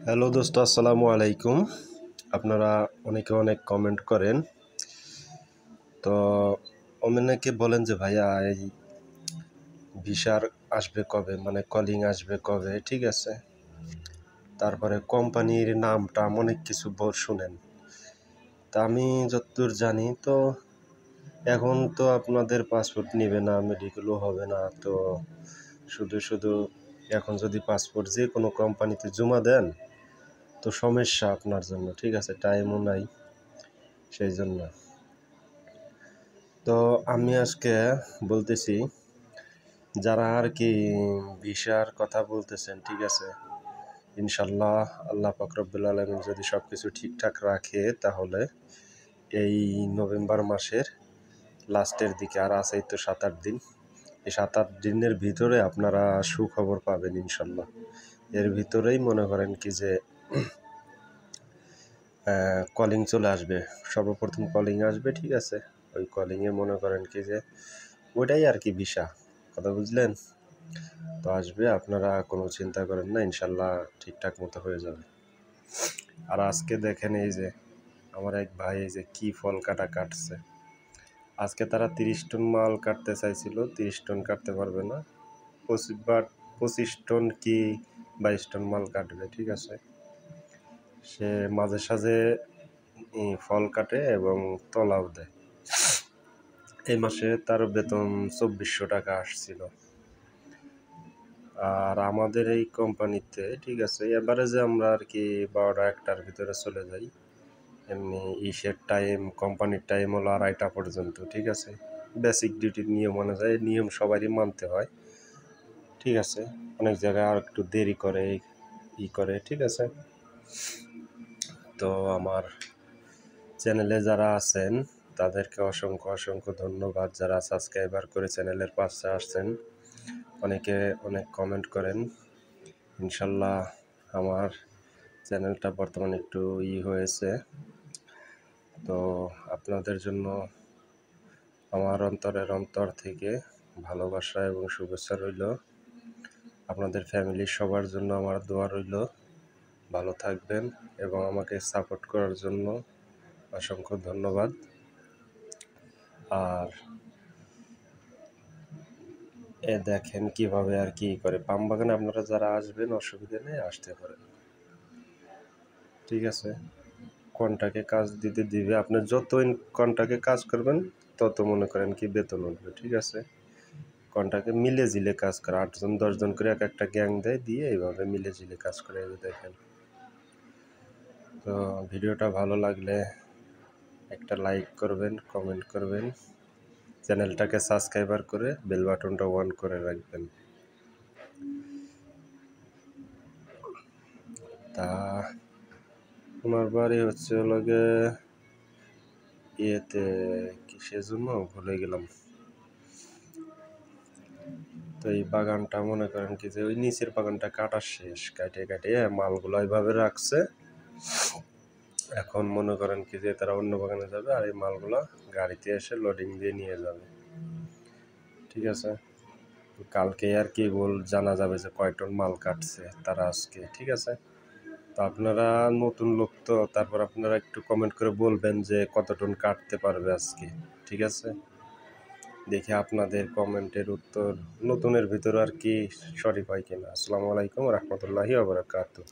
Hello দোস্ত, আসসালামু আলাইকুম। আপনারা অনেকে অনেক কমেন্ট করেন, তো অনেকে বলেন যে ভাইয়া এই ভিসার আসবে কবে, মানে কলিং আসবে কবে, ঠিক আছে। তারপরে কোম্পানির নামটা অনেক কিছু শুনেন। তা আমি যতদূর জানি তো এখন তো আপনাদের পাসপোর্ট নেবে না, মেডিকেলও হবে না, তো শুধু শুধু এখন যদি পাসপোর্ট যে কোনো কোম্পানিতে জমা দেন তো সমস্যা আপনার জন্য, ঠিক আছে, টাইমও নাই সেই জন্য। তো আমি আজকে বলতেছি যারা আর কি ভিসার কথা বলতেছেন, ঠিক আছে, ইনশাল্লাহ আল্লাহ পাক রব্বুল আলামিন যদি সব কিছু ঠিকঠাক রাখে তাহলে এই নভেম্বর মাসের লাস্টের দিকে, আর আছেই তো 7-8 দিন, এই 7-8 দিনের ভিতরে আপনারা সুখবর পাবেন ইনশাল্লাহ। এর ভিতরেই মনে করেন কি যে কলিং চলে আসবে, সর্বপ্রথম কলিং আসবে, ঠিক আছে। ওই কলিংয়ে মনে করেন কি যে ওইটাই আর কি ভিসা, কথা বুঝলেন? তো আসবে, আপনারা কোনো চিন্তা করেন না, ইনশাল্লাহ ঠিকঠাক মতো হয়ে যাবে। আর আজকে দেখেন এই যে আমার এক ভাই এই যে কি ফল কাটা কাটছে, আজকে তারা 30 টন মাল কাটতে চাইছিল, 30 টন কাটতে পারবে না, 25 টন কি 22 টন মাল কাটবে, ঠিক আছে। সে মাঝে সাঝে ফল কাটে এবং তলাও দেয়। এই মাসে তার বেতন 2400 টাকা আসছিল। আর আমাদের এই কোম্পানিতে, ঠিক আছে, এভারেজে আমরা আর কি 12টা-1টার ভিতরে চলে যাই। এমনি ইসের টাইম, কোম্পানির টাইম হলো 2:30 পর্যন্ত, ঠিক আছে। বেসিক ডিউটির নিয়ম অনুযায়ী, নিয়ম সবারই মানতে হয়, ঠিক আছে। অনেক জায়গায় আর একটু দেরি করে করে, ঠিক আছে। তো আমার চ্যানেলে যারা আছেন তাদেরকে অসংখ্য অসংখ্য ধন্যবাদ, যারা সাবস্ক্রাইবার করে চ্যানেলের পাশে আসছেন। অনেকে অনেক কমেন্ট করেন। ইনশাল্লাহ আমার চ্যানেলটা বর্তমানে একটু হয়েছে, তো আপনাদের জন্য আমার অন্তরের অন্তর থেকে ভালোবাসা এবং শুভেচ্ছা রইল। আপনাদের ফ্যামিলির সবার জন্য আমার দোয়া রইল। ভালো থাকবেন এবং আমাকে সাপোর্ট করার জন্য অসংখ্য ধন্যবাদ। আর দেখেন কিভাবে আর কি করে পাম বাগানে আপনারা যারা আসবেন অসুবিধা নেই, আসতে পারেন, ঠিক আছে। কন্টাকে কাজ দিবে, আপনি যত কন্টাকে কাজ করবেন তত মনে করেন কি বেতন উঠবে, ঠিক আছে। কন্টাকে মিলে জিলে কাজ করে, 8 জন 10 জন করে এক একটা গ্যাং দেয়, দিয়ে এইভাবে মিলে জিলে কাজ করে, দেখেন। তো ভিডিওটা ভালো লাগলে একটা লাইক করবেন, কমেন্ট করবেন, চ্যানেলটাকে সাবস্ক্রাইবার করে বেল বাটনটা অন করে রাখবেন। তা ওনার বাড়ি হচ্ছে লগে ইয়েতে, কিসের জন্য ভুলে গেলাম। তো এই বাগানটা মনে করেন কি যে ওই নিচের বাগানটা কাটা শেষ, কাটে মালগুলো এইভাবে রাখছে। এখন মনে করেন কি যে তারা অন্য বাগানে যাবে, আর এই মালগুলো গাড়িতে এসে লোডিং দিয়ে নিয়ে যাবে, ঠিক আছে। কালকে আর কি জানা যাবে যে কয় টন মাল কাটছে তারা আজকে, ঠিক আছে। তো আপনারা নতুন লোক, তো তারপর আপনারা একটু কমেন্ট করে বলবেন যে কত টন কাটতে পারবে আজকে, ঠিক আছে। দেখি আপনাদের কমেন্টের উত্তর নতুনের ভিতর আর কি সঠিক হয় কিনা। আসসালামু আলাইকুম রহমতুল্লাহি ওয়া বারাকাতুহু।